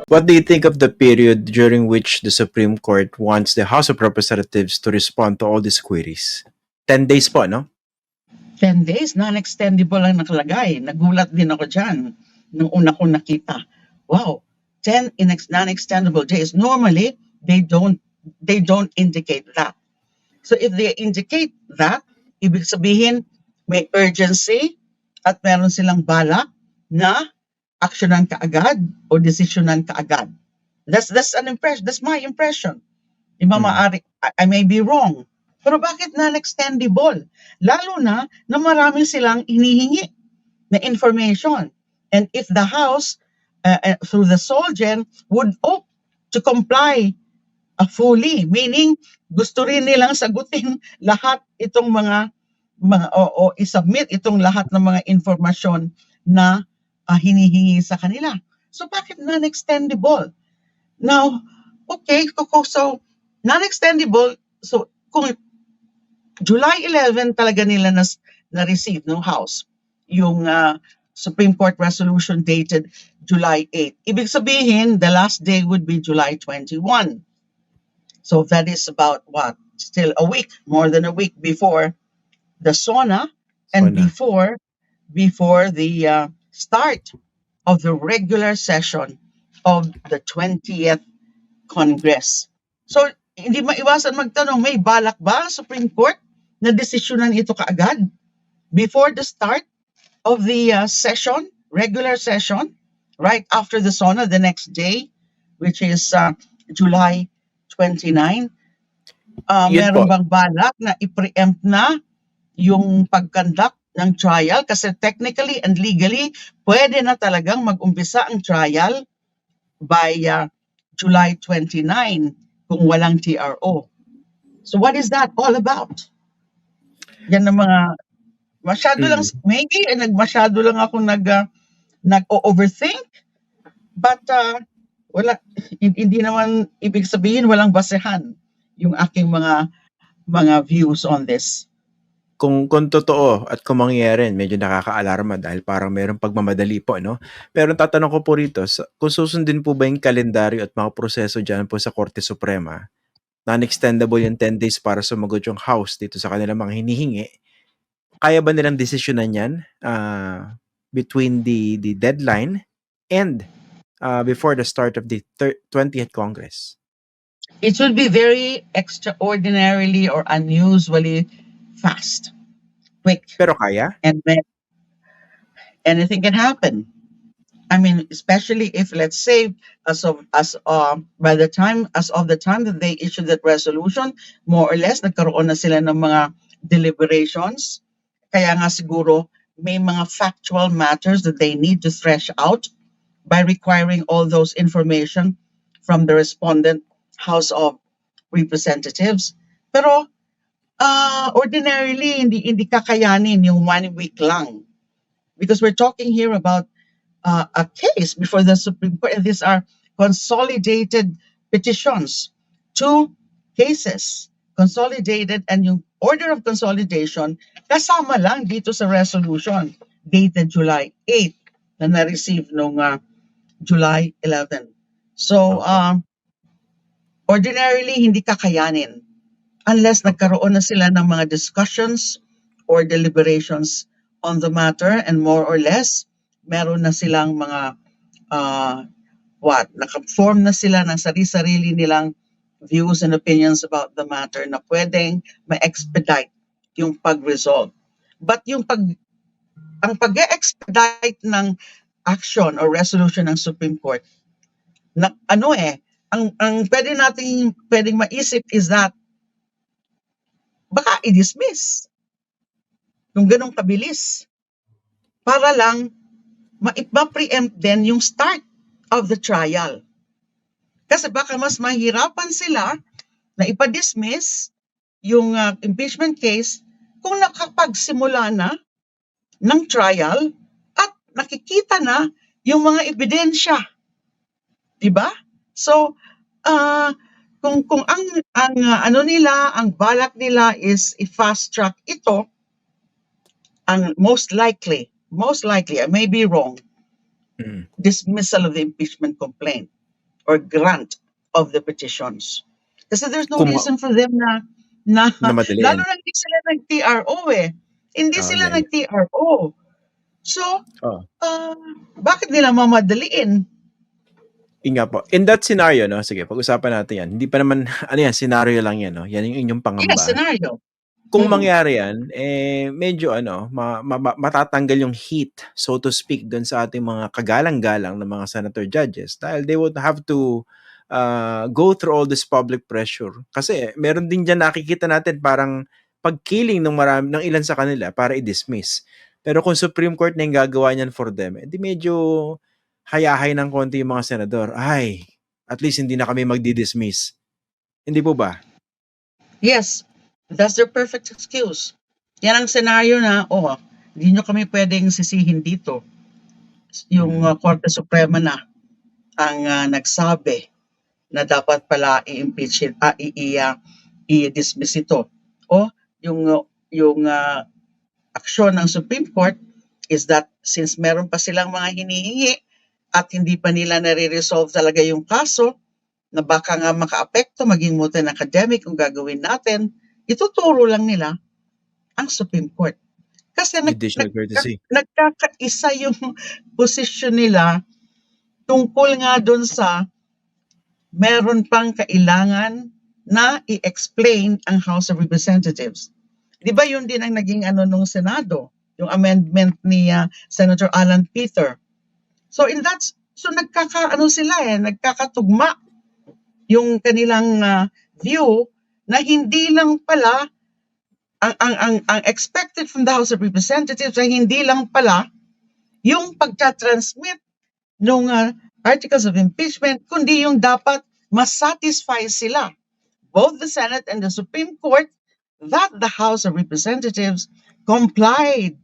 What do you think of the period during which the Supreme Court wants the House of Representatives to respond to all these queries? 10 days po, no? 10 days, non-extendable ang nakalagay. Nagulat din ako dyan nung una ko nakita. Wow, 10 non-extendable days. Normally, they don't indicate that. So if they indicate that, ibig sabihin may urgency at meron silang balak na aksyonan kaagad o desisyonan kaagad. That's an impression. That's my impression. I may be wrong. Pero bakit non-extendable? Lalo na maraming silang hinihingi na information. And if the House, through the Solgen, would opt to comply fully, meaning gusto rin nilang sagutin lahat itong mga o i-submit itong lahat ng mga informasyon na hinihingi sa kanila. So bakit non-extendable? Now, okay, so non-extendable, so kung July 11 talaga nila na-receive ng House yung Supreme Court resolution dated July 8. Ibig sabihin, the last day would be July 21. So that is about what? Still a week, more than a week before the SONA and SONA. before the start of the regular session of the 20th Congress. So hindi maiwasan magtanong, may balak ba ang Supreme Court na desisyonan ito kaagad before the start of the session, regular session, right after the SONA the next day, which is July 29? Meron bang balak na i-preempt na yung pag-conduct ng trial? Kasi technically and legally, pwede na talagang mag-umpisa ang trial by July 29 kung walang TRO. So what is that all about? Yan ang mga masyado lang, maybe masyado lang ako nag-overthink, but wala, hindi naman ibig sabihin walang basehan yung aking mga views on this. Kung totoo at kung mangyayari, medyo nakaka-alarma dahil parang mayroong pagmamadali po, no? Pero tatanong ko po rito, kung susundin po ba yung kalendaryo at mga proseso dyan po sa Korte Suprema, non-extendable yung 10 days para sumagot yung House dito sa kanilang mga hinihingi, kaya ba nilang desisyonan yan between the deadline and before the start of the 20th Congress? It will be very extraordinarily or unusually fast, quick. Pero kaya? And then anything can happen. I mean, especially if, let's say, as of the time that they issued that resolution, more or less nagkaroon na sila ng mga deliberations. Kaya nga siguro may mga factual matters that they need to thresh out by requiring all those information from the respondent House of Representatives. Pero ordinarily hindi kakayanin yung 1 week lang, because we're talking here about a case before the Supreme Court, and these are consolidated petitions, 2 cases consolidated, and yung order of consolidation kasama lang dito sa resolution dated July 8 na na-receive nung July 11. So ordinarily hindi kakayanin unless nagkaroon na sila ng mga discussions or deliberations on the matter, and more or less meron na silang mga naka-form na sila ng sarili nilang views and opinions about the matter na pwedeng ma-expedite yung pag-resolve. But yung ang pag-expedite ng action or resolution ng Supreme Court, ang pwedeng maisip is that baka i-dismiss kung ganong kabilis para lang ma-preempt din yung start of the trial. Kasi baka mas mahirapan sila na ipa-dismiss yung impeachment case kung nakapagsimula na ng trial at nakikita na yung mga ebidensya. Diba? So, kung ang balak nila is i-fast track ito, ang most likely, I may be wrong, dismissal of the impeachment complaint. or grant of the petitions. Kasi there's no Kuma reason for them na na lalo madaliin. na hindi sila nag-TRO eh. Hindi Oo, sila yeah, yeah. nag-TRO. So, Oo. bakit nila mamadaliin? Yun nga po. In that scenario 'no, sige pag-usapan natin 'yan. Hindi pa naman ano 'yan, scenario lang 'yan 'no, 'yan yung inyong Yes, pangamba. scenario. Kung Mm. mangyari 'yan, medyo ano, matatanggal yung heat, so to speak, dun sa ating mga kagalang-galang na mga senator judges dahil they would have to, go through all this public pressure. Kasi meron din diyan nakikita natin parang pagkiling ng ilan sa kanila para i-dismiss. Pero kung Supreme Court na yung gagawa niyan for them, di medyo hayahay ng konti yung mga senador. Ay, at least hindi na kami magdi-dismiss. Hindi po ba? Yes, that's their perfect excuse. Yan ang scenario na, hindi nyo kami pwedeng sisihin dito. Yung Korte Suprema na ang nagsabi na dapat pala i-impeach i-dismiss ito. O yung aksyon ng Supreme Court is that since meron pa silang mga hinihingi at hindi pa nila nare-resolve talaga yung kaso na baka nga makaapekto maging multi academic kung gagawin natin, ituturo lang nila ang Supreme Court. Kasi Judicial courtesy. nagkakaisa yung posisyon nila tungkol nga dun sa meron pang kailangan na i-explain ang House of Representatives. Di ba yun din ang naging nung Senado, yung amendment ni Senator Alan Peter. So nagkakatugma yung kanilang view na hindi lang pala ang expected from the House of Representatives ay hindi lang pala yung pagta-transmit ng articles of impeachment, kundi yung dapat masatisfy sila, both the Senate and the Supreme Court, that the House of Representatives complied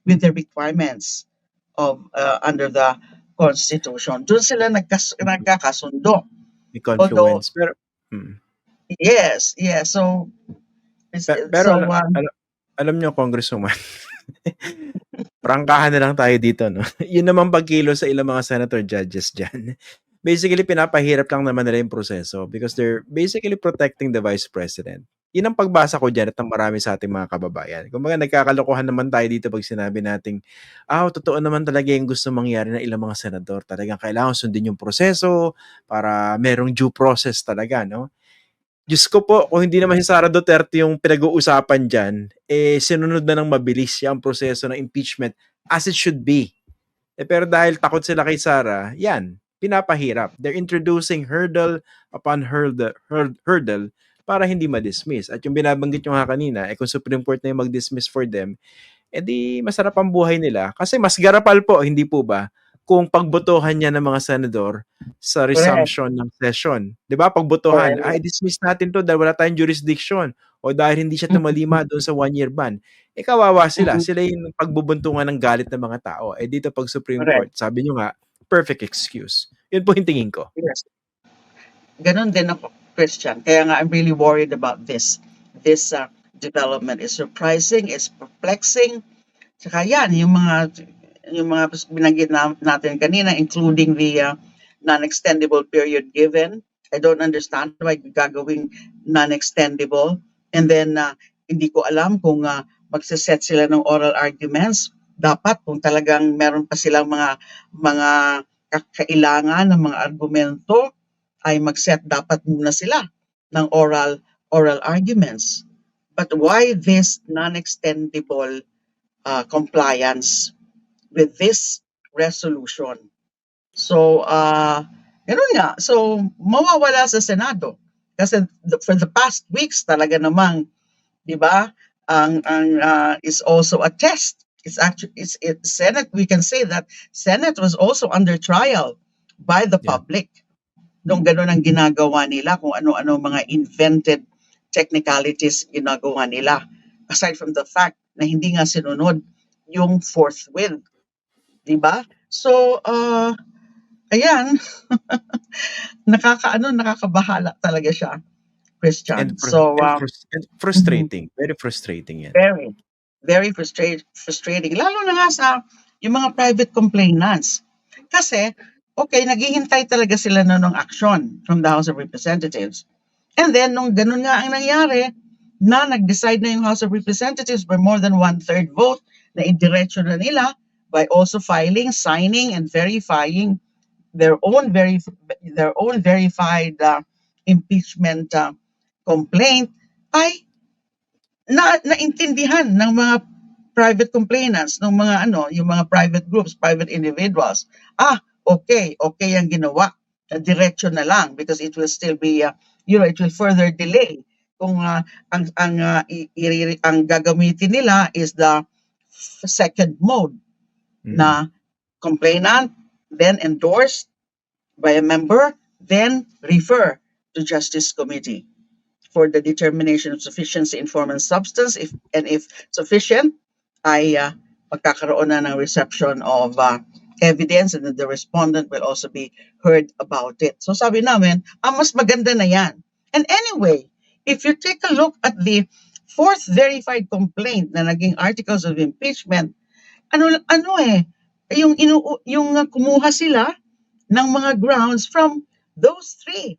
with the requirements of under the Constitution. Doon sila nagkakasundo. May Although, confluence. Pero, yes. So, pero alam nyo, Congresswoman, prangkahan na lang tayo dito, no? Yun naman pagkilos sa ilang mga senator judges dyan. Basically, pinapahirap lang naman nila yung proseso because they're basically protecting the Vice President. Yun ang pagbasa ko dyan at ang marami sa ating mga kababayan. Kung mga nagkakalokohan naman tayo dito pag sinabi nating, totoo naman talaga yung gusto mangyari ng ilang mga senador. Talagang kailangan sundin yung proseso para merong due process talaga, no? Diyos ko po, kung hindi naman si Sara Duterte yung pinag-uusapan dyan, sinunod na ng mabilis yung proseso ng impeachment as it should be. Pero dahil takot sila kay Sara, yan, pinapahirap. They're introducing hurdle upon hurdle para hindi ma-dismiss. At yung binabanggit nyo nga kanina, kung Supreme Court na yung mag-dismiss for them, di masarap ang buhay nila. Kasi mas garapal po, hindi po ba, kung pagbotohan niya ng mga senador sa resumption ng session. Di ba? Pagbotohan, dismiss natin to dahil wala tayong jurisdiction o dahil hindi siya tumalima doon sa 1-year ban. Kawawa sila. Sila yung pagbubuntungan ng galit ng mga tao. Dito pag Supreme Court, sabi nyo nga, perfect excuse. Yun po yung tingin ko. Yes. Ganon din ako, Christian. Kaya nga, I'm really worried about this. This development is surprising, it's perplexing. Saka yan, yung mga binanggit natin kanina, including the non-extendable period given. I don't understand why gagawing non-extendable. And then, hindi ko alam kung magsiset sila ng oral arguments. Dapat kung talagang meron pa silang mga kailangan ng mga argumento, ay mag-set dapat muna sila ng oral arguments. But why this non-extendable compliance with this resolution? So, ganun nga. So, mawawala sa Senado. Kasi for the past weeks talaga namang, di ba, ang is also a test. It's Senate, we can say that Senate was also under trial by the public. Nung ganun ang ginagawa nila, kung ano-ano mga invented technicalities ginagawa nila. Aside from the fact na hindi nga sinunod yung forthwith. Diba? So, ayan, nakakabahala talaga siya, Christian. And frustrating. Very frustrating yan. Very, very frustrating. Lalo na nga sa yung mga private complainants. Kasi, okay, naghihintay talaga sila na ng action from the House of Representatives. And then, nung ganun nga ang nangyari, na nag-decide na yung House of Representatives by more than one-third vote, na idiretso na nila by also filing, signing, and verifying their own verified impeachment complaint, ay naintindihan ng mga private complainants, ng mga yung mga private groups, private individuals. Okay ang ginawa. Diretso na lang because it will still be it will further delay kung ang gagamitin nila is the second mode na complainant, then endorsed by a member, then refer to Justice Committee for the determination of sufficiency in form and substance. If sufficient, ay magkakaroon na ng reception of evidence, and then the respondent will also be heard about it. So sabi namin, mas maganda na yan. And anyway, if you take a look at the fourth verified complaint na naging articles of impeachment, yung kumuha sila ng mga grounds from those three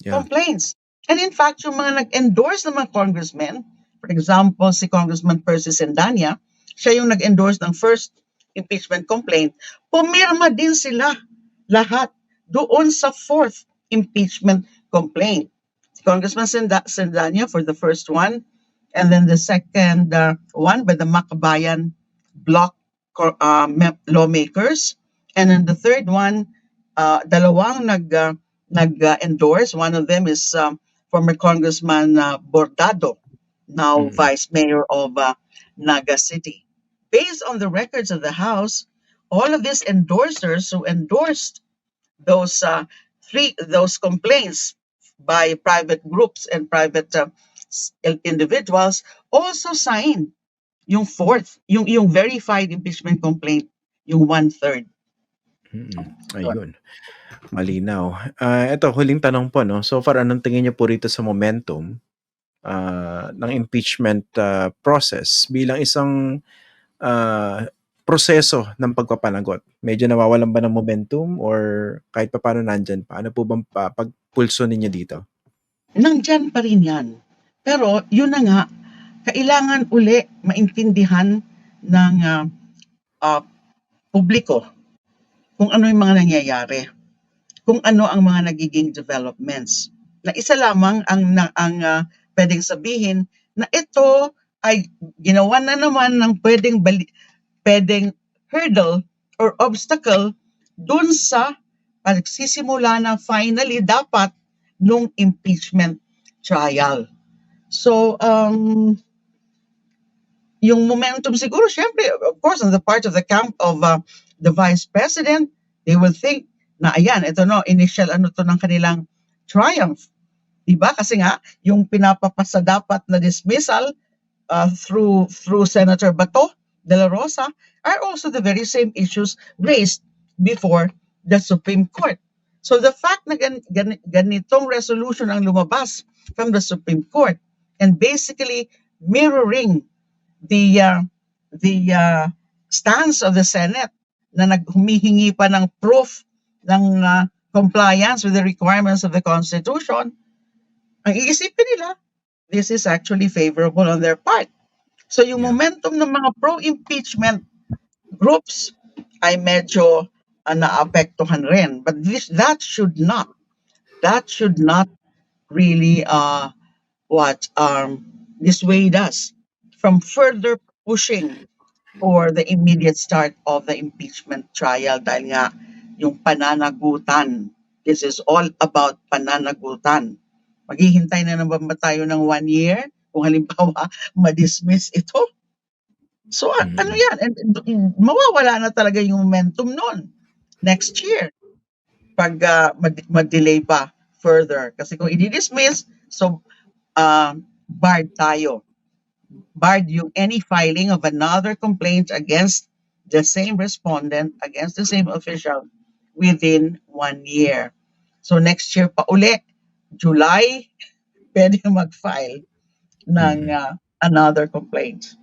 complaints. And in fact, yung mga nag-endorse ng mga congressmen, for example, si Congressman Percy Sendanya, siya yung nag-endorse ng first impeachment complaint, pumirma din sila lahat doon sa fourth impeachment complaint. Si Congressman Sendanya for the first one, and then the second one by the Makabayan bloc lawmakers, and then the third one, dalawang nag-endorse. One of them is former Congressman Bordado, now Vice Mayor of Naga City. Based on the records of the House, all of these endorsers who endorsed those complaints by private groups and private individuals also signed yung fourth, yung verified impeachment complaint, yung one-third. Ayun. Malinaw. Ito, huling tanong po, no? So far, anong tingin niyo po rito sa momentum ng impeachment process bilang isang proseso ng pagpapanagot? Medyo nawawalan ba ng momentum or kahit pa paano nandyan pa? Ano po bang pagpulso ninyo dito? Nandyan pa rin yan. Pero yun na nga, kailangan uli maintindihan ng publiko kung ano yung mga nangyayari, kung ano ang mga nagiging developments. Na isa lamang ang pwedeng sabihin na ito ay ginawa na naman ng pwedeng hurdle or obstacle dun sa pagsisimula na finally dapat nung impeachment trial. So, yung momentum siguro, syempre, of course, on the part of the camp of the Vice President, they will think na ayan, ito no, initial ng kanilang triumph. Diba? Kasi nga, yung pinapapasa dapat na dismissal through Senator Bato de la Rosa are also the very same issues raised before the Supreme Court. So the fact na ganitong resolution ang lumabas from the Supreme Court and basically mirroring the stance of the Senate na humihingi pa ng proof ng compliance with the requirements of the Constitution, ang iisipin nila, this is actually favorable on their part. So yung momentum ng mga pro-impeachment groups ay medyo naapektuhan rin. But that should not really dissuade us from further pushing for the immediate start of the impeachment trial dahil nga yung pananagutan. This is all about pananagutan. Maghihintay na naman ba tayo ng 1 year kung halimbawa ma-dismiss ito? So ano yan? And mawawala na talaga yung momentum nun next year pag mag-delay pa further. Kasi kung i-dismiss, so barred tayo. Barred yung any filing of another complaint against the same respondent, against the same official within 1 year. So next year pa uli, July, pwede mag-file ng another complaint.